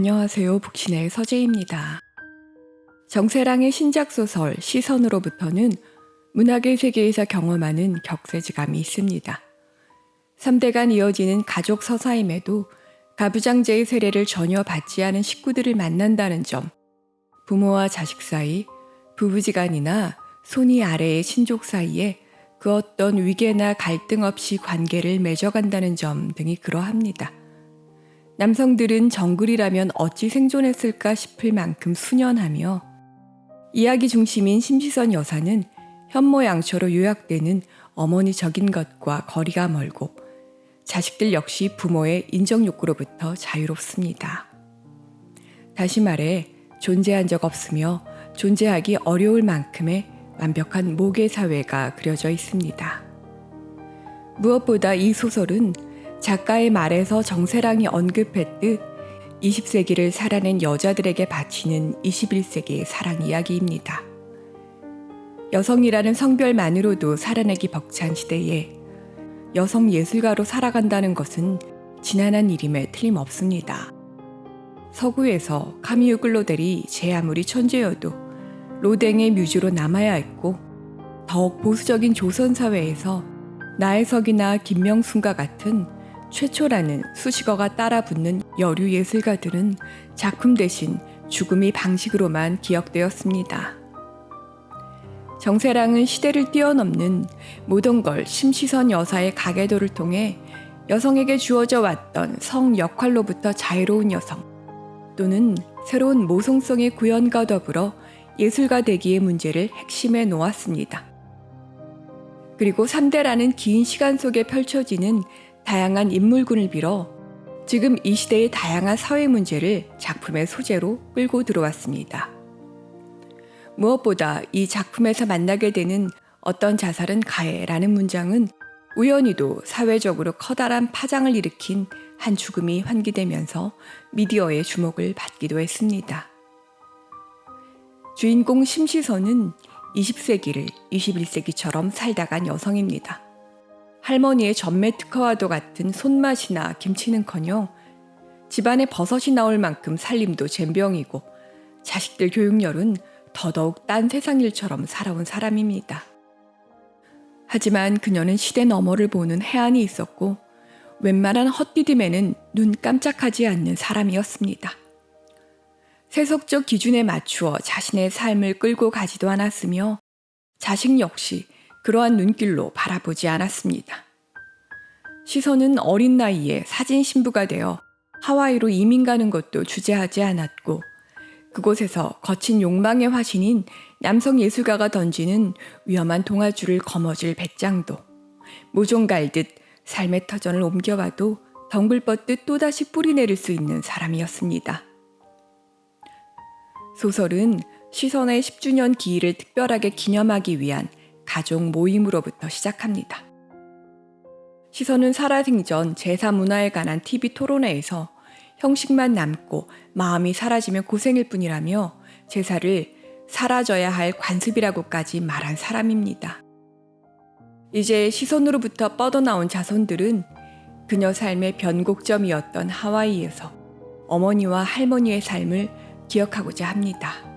안녕하세요. 북신의 서재입니다. 정세랑의 신작소설 시선으로부터는 문학의 세계에서 경험하는 격세지감이 있습니다. 3대간 이어지는 가족 서사임에도 가부장제의 세례를 전혀 받지 않은 식구들을 만난다는 점, 부모와 자식 사이, 부부지간이나 손이 아래의 친족 사이에 그 어떤 위계나 갈등 없이 관계를 맺어간다는 점 등이 그러합니다. 남성들은 정글이라면 어찌 생존했을까 싶을 만큼 순연하며 이야기 중심인 심시선 여사는 현모양처로 요약되는 어머니적인 것과 거리가 멀고 자식들 역시 부모의 인정욕구로부터 자유롭습니다. 다시 말해 존재한 적 없으며 존재하기 어려울 만큼의 완벽한 모계 사회가 그려져 있습니다. 무엇보다 이 소설은 작가의 말에서 정세랑이 언급했듯 20세기를 살아낸 여자들에게 바치는 21세기의 사랑 이야기입니다. 여성이라는 성별만으로도 살아내기 벅찬 시대에 여성 예술가로 살아간다는 것은 지난한 일임에 틀림없습니다. 서구에서 카미유 클로델이 제 아무리 천재여도 로댕의 뮤즈로 남아야 했고, 더욱 보수적인 조선사회에서 나혜석이나 김명순과 같은 최초라는 수식어가 따라붙는 여류 예술가들은 작품 대신 죽음이 방식으로만 기억되었습니다. 정세랑은 시대를 뛰어넘는 모든 걸 심시선 여사의 가계도를 통해 여성에게 주어져 왔던 성 역할로부터 자유로운 여성 또는 새로운 모성성의 구현과 더불어 예술가 되기의 문제를 핵심에 놓았습니다. 그리고 3대라는 긴 시간 속에 펼쳐지는 다양한 인물군을 빌어 지금 이 시대의 다양한 사회 문제를 작품의 소재로 끌고 들어왔습니다. 무엇보다 이 작품에서 만나게 되는 어떤 자살은 가해라는 문장은 우연히도 사회적으로 커다란 파장을 일으킨 한 죽음이 환기되면서 미디어의 주목을 받기도 했습니다. 주인공 심시선은 20세기를 21세기처럼 살다 간 여성입니다. 할머니의 전매 특허와도 같은 손맛이나 김치는커녕 집안에 버섯이 나올 만큼 살림도 젬병이고 자식들 교육열은 더더욱 딴 세상 일처럼 살아온 사람입니다. 하지만 그녀는 시대 너머를 보는 해안이 있었고 웬만한 헛디딤에는 눈 깜짝하지 않는 사람이었습니다. 세속적 기준에 맞추어 자신의 삶을 끌고 가지도 않았으며 자식 역시 그러한 눈길로 바라보지 않았습니다. 시선은 어린 나이에 사진 신부가 되어 하와이로 이민 가는 것도 주저하지 않았고 그곳에서 거친 욕망의 화신인 남성 예술가가 던지는 위험한 동아줄을 거머쥘 배짱도 모종 갈듯 삶의 터전을 옮겨와도 덩굴 뻗듯 또다시 뿌리내릴 수 있는 사람이었습니다. 소설은 시선의 10주년 기일을 특별하게 기념하기 위한 가족 모임으로부터 시작합니다. 시선은 살아생전 제사 문화에 관한 TV 토론회에서 형식만 남고 마음이 사라지면 고생일 뿐이라며 제사를 사라져야 할 관습이라고까지 말한 사람입니다. 이제 시선으로부터 뻗어나온 자손들은 그녀 삶의 변곡점이었던 하와이에서 어머니와 할머니의 삶을 기억하고자 합니다.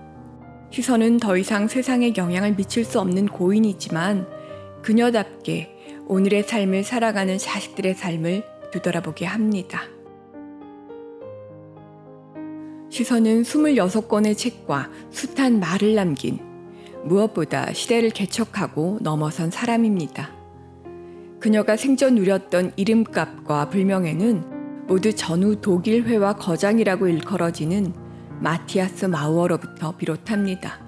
시선은 더 이상 세상에 영향을 미칠 수 없는 고인이지만 그녀답게 오늘의 삶을 살아가는 자식들의 삶을 되돌아보게 합니다. 시선은 26권의 책과 숱한 말을 남긴 무엇보다 시대를 개척하고 넘어선 사람입니다. 그녀가 생전 누렸던 이름값과 불명예는 모두 전후 독일회화 거장이라고 일컬어지는 마티아스 마우어로부터 비롯합니다.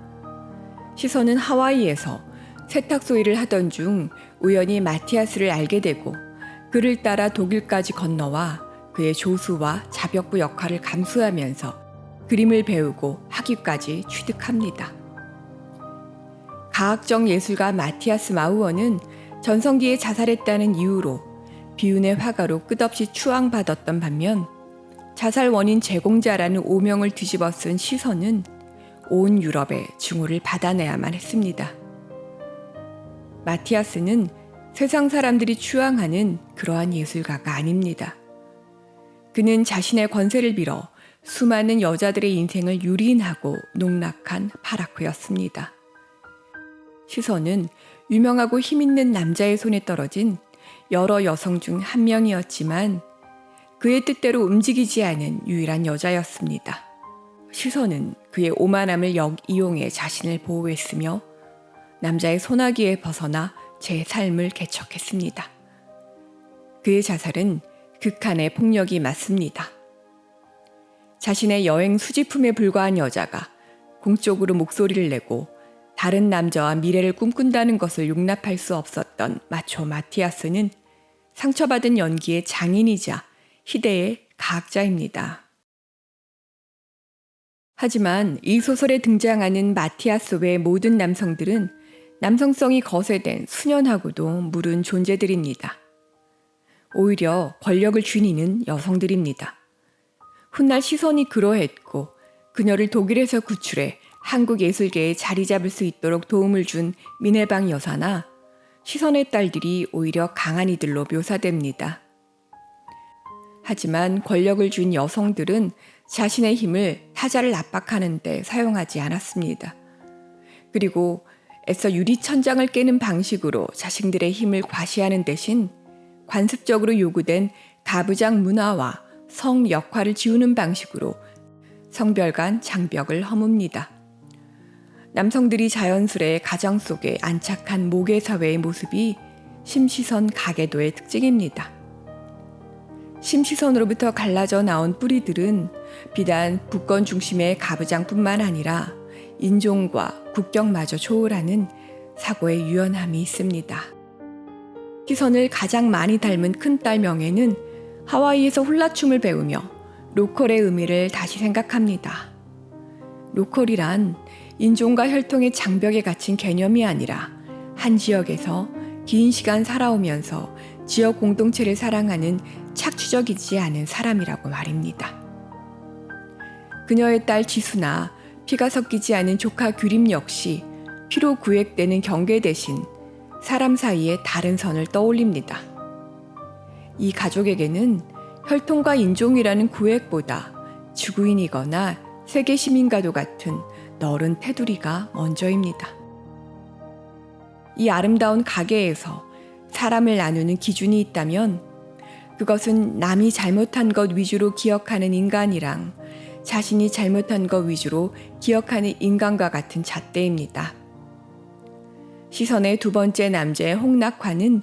시선은 하와이에서 세탁소 일을 하던 중 우연히 마티아스를 알게 되고 그를 따라 독일까지 건너와 그의 조수와 자벽부 역할을 감수하면서 그림을 배우고 학위까지 취득합니다. 가학적 예술가 마티아스 마우어는 전성기에 자살했다는 이유로 비운의 화가로 끝없이 추앙받았던 반면 자살 원인 제공자라는 오명을 뒤집어 쓴 시선은 온 유럽의 증오를 받아내야만 했습니다. 마티아스는 세상 사람들이 추앙하는 그러한 예술가가 아닙니다. 그는 자신의 권세를 빌어 수많은 여자들의 인생을 유린하고 농락한 파라코였습니다. 시선은 유명하고 힘있는 남자의 손에 떨어진 여러 여성 중 한 명이었지만 그의 뜻대로 움직이지 않은 유일한 여자였습니다. 시선은 그의 오만함을 이용해 자신을 보호했으며 남자의 손아귀에 벗어나 제 삶을 개척했습니다. 그의 자살은 극한의 폭력이 맞습니다. 자신의 여행 수집품에 불과한 여자가 공적으로 목소리를 내고 다른 남자와 미래를 꿈꾼다는 것을 용납할 수 없었던 마초 마티아스는 상처받은 연기의 장인이자 희대의 가학자입니다. 하지만 이 소설에 등장하는 마티아스 외 모든 남성들은 남성성이 거세된 순연하고도 무른 존재들입니다. 오히려 권력을 쥐니는 여성들입니다. 훗날 시선이 그러했고 그녀를 독일에서 구출해 한국 예술계에 자리 잡을 수 있도록 도움을 준 미네방 여사나 시선의 딸들이 오히려 강한 이들로 묘사됩니다. 하지만 권력을 쥔 여성들은 자신의 힘을 타자를 압박하는 데 사용하지 않았습니다. 그리고 애써 유리천장을 깨는 방식으로 자신들의 힘을 과시하는 대신 관습적으로 요구된 가부장 문화와 성 역할을 지우는 방식으로 성별 간 장벽을 허뭅니다. 남성들이 자연스레 가정 속에 안착한 모계 사회의 모습이 심시선 가계도의 특징입니다. 심시선으로부터 갈라져 나온 뿌리들은 비단 부권 중심의 가부장뿐만 아니라 인종과 국경마저 초월하는 사고의 유연함이 있습니다. 시선을 가장 많이 닮은 큰딸 명예는 하와이에서 훌라춤을 배우며 로컬의 의미를 다시 생각합니다. 로컬이란 인종과 혈통의 장벽에 갇힌 개념이 아니라 한 지역에서 긴 시간 살아오면서 지역 공동체를 사랑하는 착취적이지 않은 사람이라고 말입니다. 그녀의 딸 지수나 피가 섞이지 않은 조카 규림 역시 피로 구획되는 경계 대신 사람 사이의 다른 선을 떠올립니다. 이 가족에게는 혈통과 인종이라는 구획보다 지구인이거나 세계 시민과도 같은 너른 테두리가 먼저입니다. 이 아름다운 가계에서 사람을 나누는 기준이 있다면 그것은 남이 잘못한 것 위주로 기억하는 인간이랑 자신이 잘못한 것 위주로 기억하는 인간과 같은 잣대입니다. 시선의 두 번째 남자의 홍낙화는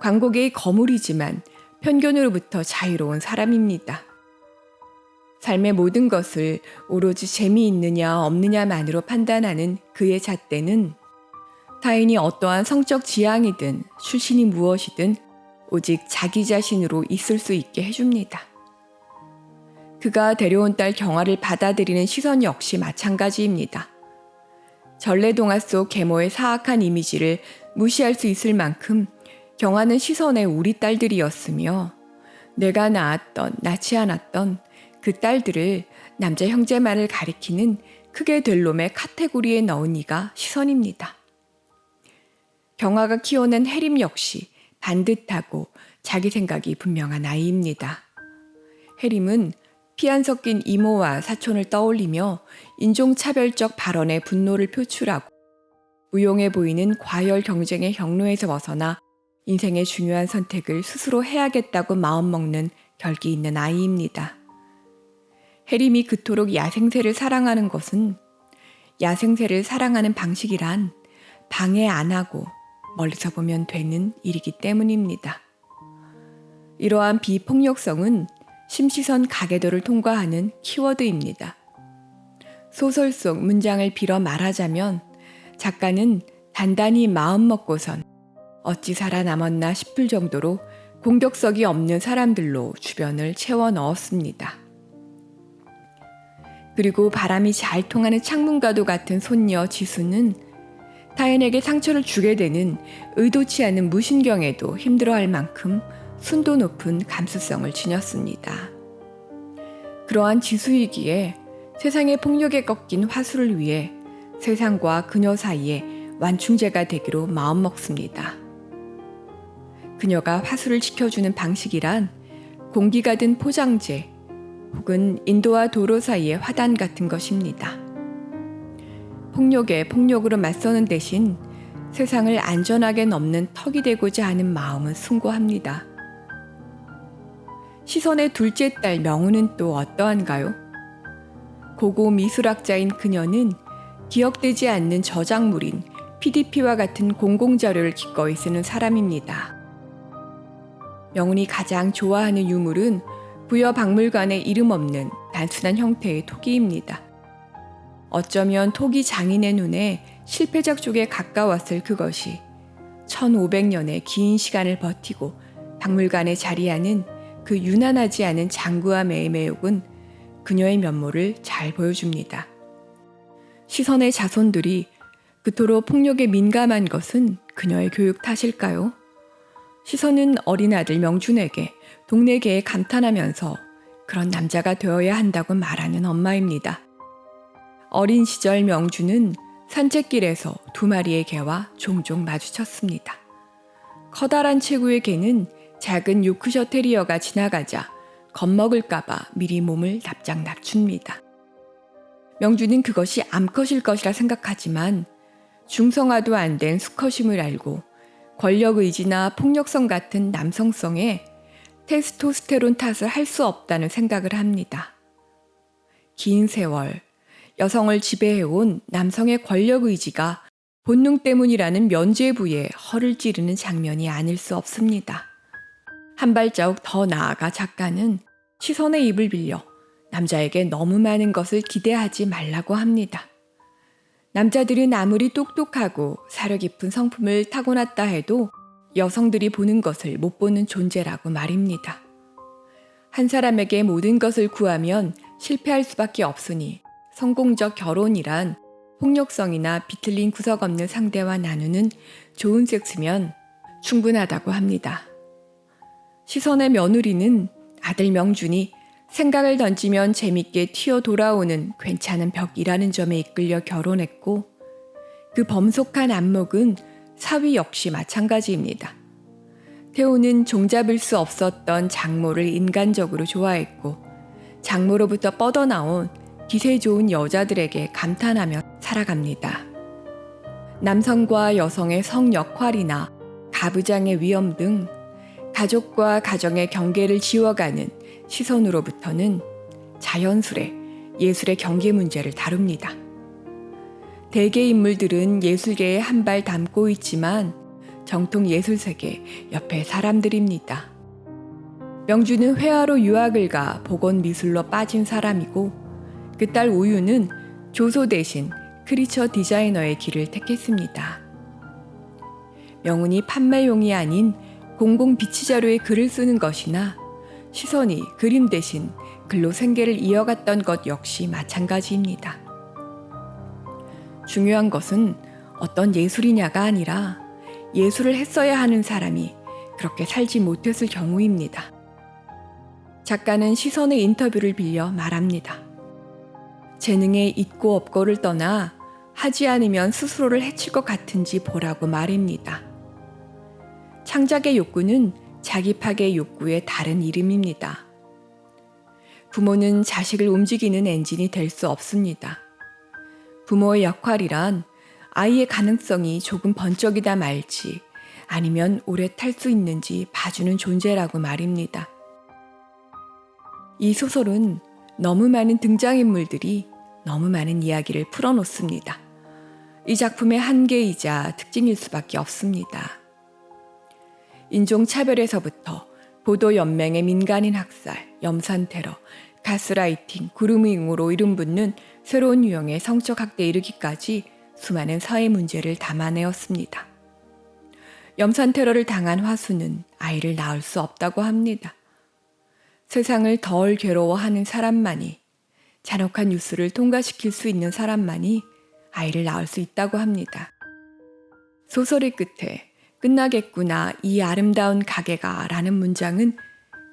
광고계의 거물이지만 편견으로부터 자유로운 사람입니다. 삶의 모든 것을 오로지 재미있느냐 없느냐만으로 판단하는 그의 잣대는 타인이 어떠한 성적 지향이든 출신이 무엇이든 오직 자기 자신으로 있을 수 있게 해줍니다. 그가 데려온 딸 경화를 받아들이는 시선 역시 마찬가지입니다. 전래동화 속 계모의 사악한 이미지를 무시할 수 있을 만큼 경화는 시선의 우리 딸들이었으며 내가 낳았던 낳지 않았던 그 딸들을 남자 형제만을 가리키는 크게 될 놈의 카테고리에 넣은 이가 시선입니다. 경화가 키워낸 해림 역시 반듯하고 자기 생각이 분명한 아이입니다. 해림은 피 안 섞인 이모와 사촌을 떠올리며 인종차별적 발언에 분노를 표출하고 무용해 보이는 과열 경쟁의 경로에서 벗어나 인생의 중요한 선택을 스스로 해야겠다고 마음먹는 결기 있는 아이입니다. 해림이 그토록 야생새를 사랑하는 것은 야생새를 사랑하는 방식이란 방해 안 하고 멀리서 보면 되는 일이기 때문입니다. 이러한 비폭력성은 심시선 가계도를 통과하는 키워드입니다. 소설 속 문장을 빌어 말하자면 작가는 단단히 마음먹고선 어찌 살아남았나 싶을 정도로 공격성이 없는 사람들로 주변을 채워 넣었습니다. 그리고 바람이 잘 통하는 창문과도 같은 손녀 지수는 타인에게 상처를 주게 되는 의도치 않은 무신경에도 힘들어할 만큼 순도 높은 감수성을 지녔습니다. 그러한 지수이기에 세상의 폭력에 꺾인 화수를 위해 세상과 그녀 사이에 완충제가 되기로 마음먹습니다. 그녀가 화수를 지켜주는 방식이란 공기가 든 포장재, 혹은 인도와 도로 사이의 화단 같은 것입니다. 폭력에 폭력으로 맞서는 대신 세상을 안전하게 넘는 턱이 되고자 하는 마음은 숭고합니다. 시선의 둘째 딸 명우는 또 어떠한가요? 고고 미술학자인 그녀는 기억되지 않는 저작물인 PDP와 같은 공공자료를 기꺼이 쓰는 사람입니다. 명운이 가장 좋아하는 유물은 부여박물관에 이름 없는 단순한 형태의 토기입니다. 어쩌면 토기 장인의 눈에 실패작 쪽에 가까웠을 그것이 1500년의 긴 시간을 버티고 박물관에 자리하는 그 유난하지 않은 장구와 매의 매혹은 그녀의 면모를 잘 보여줍니다. 시선의 자손들이 그토록 폭력에 민감한 것은 그녀의 교육 탓일까요? 시선은 어린 아들 명준에게 동네개에 감탄하면서 그런 남자가 되어야 한다고 말하는 엄마입니다. 어린 시절 명준은 산책길에서 2마리의 개와 종종 마주쳤습니다. 커다란 체구의 개는 작은 요크셔 테리어가 지나가자 겁먹을까봐 미리 몸을 납작 낮춥니다. 명준은 그것이 암컷일 것이라 생각하지만 중성화도 안 된 수컷임을 알고 권력의지나 폭력성 같은 남성성에 테스토스테론 탓을 할 수 없다는 생각을 합니다. 긴 세월 여성을 지배해온 남성의 권력의지가 본능 때문이라는 면죄부에 허를 찌르는 장면이 아닐 수 없습니다. 한 발자국 더 나아가 작가는 시선의 입을 빌려 남자에게 너무 많은 것을 기대하지 말라고 합니다. 남자들은 아무리 똑똑하고 사려 깊은 성품을 타고났다 해도 여성들이 보는 것을 못 보는 존재라고 말입니다. 한 사람에게 모든 것을 구하면 실패할 수밖에 없으니 성공적 결혼이란 폭력성이나 비틀린 구석 없는 상대와 나누는 좋은 섹스면 충분하다고 합니다. 시선의 며느리는 아들 명준이 생각을 던지면 재밌게 튀어 돌아오는 괜찮은 벽이라는 점에 이끌려 결혼했고 그 범속한 안목은 사위 역시 마찬가지입니다. 태호는 종잡을 수 없었던 장모를 인간적으로 좋아했고 장모로부터 뻗어나온 기세 좋은 여자들에게 감탄하며 살아갑니다. 남성과 여성의 성 역할이나 가부장의 위험 등 가족과 가정의 경계를 지워가는 시선으로부터는 자연술의 예술의 경계 문제를 다룹니다. 대개 인물들은 예술계에 한 발 담고 있지만 정통 예술세계 옆에 사람들입니다. 명주는 회화로 유학을 가 복원미술로 빠진 사람이고 그 딸 우유는 조소 대신 크리처 디자이너의 길을 택했습니다. 명운이 판매용이 아닌 공공 비치 자료에 글을 쓰는 것이나 시선이 그림 대신 글로 생계를 이어갔던 것 역시 마찬가지입니다. 중요한 것은 어떤 예술이냐가 아니라 예술을 했어야 하는 사람이 그렇게 살지 못했을 경우입니다. 작가는 시선의 인터뷰를 빌려 말합니다. 재능에 있고 없고를 떠나 하지 않으면 스스로를 해칠 것 같은지 보라고 말입니다. 창작의 욕구는 자기 파괴 욕구의 다른 이름입니다. 부모는 자식을 움직이는 엔진이 될 수 없습니다. 부모의 역할이란 아이의 가능성이 조금 번쩍이다 말지 아니면 오래 탈 수 있는지 봐주는 존재라고 말입니다. 이 소설은 너무 많은 등장인물들이 너무 많은 이야기를 풀어놓습니다. 이 작품의 한계이자 특징일 수밖에 없습니다. 인종차별에서부터 보도연맹의 민간인 학살, 염산테러, 가스라이팅, 그루밍으로 이름 붙는 새로운 유형의 성적 학대에 이르기까지 수많은 사회 문제를 담아내었습니다. 염산테러를 당한 화수는 아이를 낳을 수 없다고 합니다. 세상을 덜 괴로워하는 사람만이, 잔혹한 뉴스를 통과시킬 수 있는 사람만이 아이를 낳을 수 있다고 합니다. 소설의 끝에 끝나겠구나 이 아름다운 가게가 라는 문장은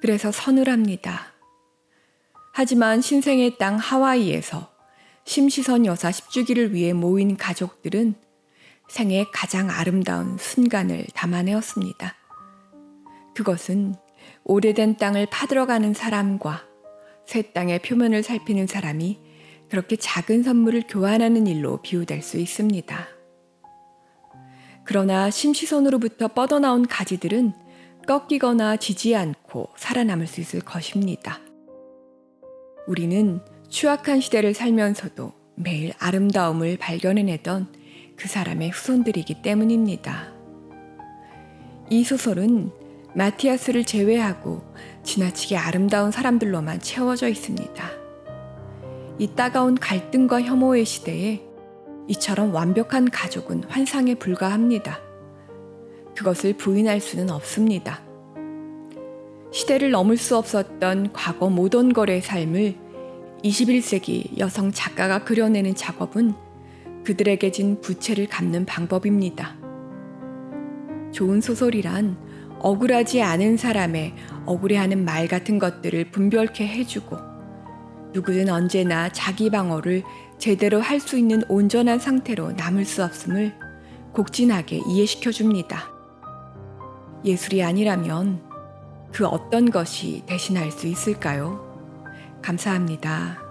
그래서 서늘합니다. 하지만 신생의 땅 하와이에서 심시선 여사 10주기를 위해 모인 가족들은 생애 가장 아름다운 순간을 담아내었습니다. 그것은 오래된 땅을 파들어가는 사람과 새 땅의 표면을 살피는 사람이 그렇게 작은 선물을 교환하는 일로 비유될 수 있습니다. 그러나 심시선으로부터 뻗어나온 가지들은 꺾이거나 지지 않고 살아남을 수 있을 것입니다. 우리는 추악한 시대를 살면서도 매일 아름다움을 발견해내던 그 사람의 후손들이기 때문입니다. 이 소설은 마티아스를 제외하고 지나치게 아름다운 사람들로만 채워져 있습니다. 이 따가운 갈등과 혐오의 시대에 이처럼 완벽한 가족은 환상에 불과합니다. 그것을 부인할 수는 없습니다. 시대를 넘을 수 없었던 과거 모던걸의 삶을 21세기 여성 작가가 그려내는 작업은 그들에게 진 부채를 갚는 방법입니다. 좋은 소설이란 억울하지 않은 사람의 억울해하는 말 같은 것들을 분별케 해주고 누구든 언제나 자기 방어를 제대로 할 수 있는 온전한 상태로 남을 수 없음을 곡진하게 이해시켜줍니다. 예술이 아니라면 그 어떤 것이 대신할 수 있을까요? 감사합니다.